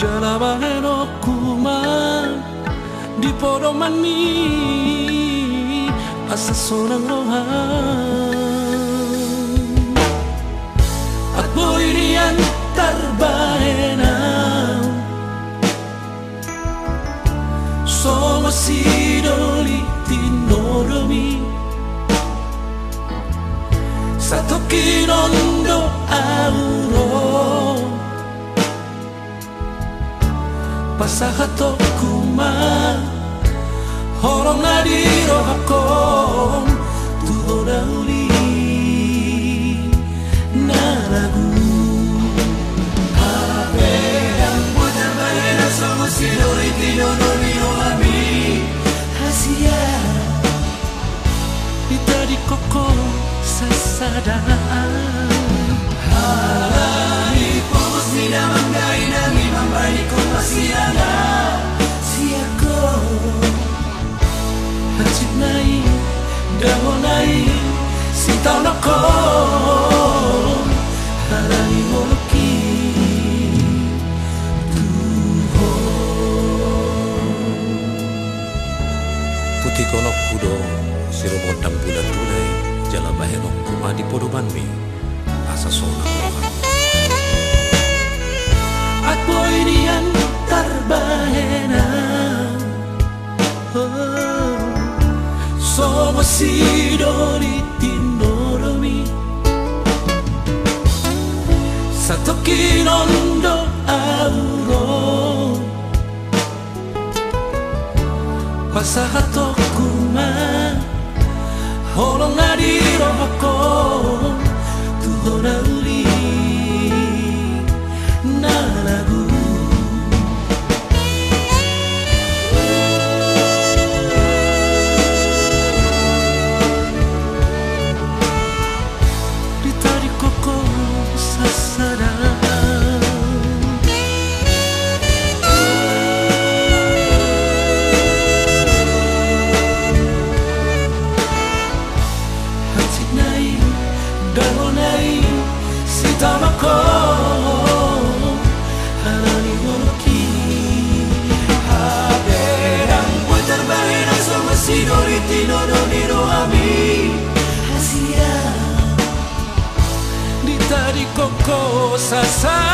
Jalabahe no kuma di podoman mi asa sonang rohan at boirian tarbahena so masidoli tinoromi satoki nondo auro pasahato kuma horong nadiro hakon tuhora uli naragu habe ang buta baina somo sinori tino no mio ami hasia itadi koko sasada halai pos mina manggai nami mambai ko masiana siako hacit nai dahonai sitau nako halai moloki tuho Putih konok kudo siromotang bulan tulai Jalabahe no kuma di podoman mi asa sonang rohan at boirian tarbahena so masidori tinoromi satoki nondo auro pasahato kuma holong nadiro hakon tuhora uli nalagu ditari koko sasada Dalonai sitamako halani moloki habe ang buta baina somo sinori tino no miro ami hasia ditari koko sasa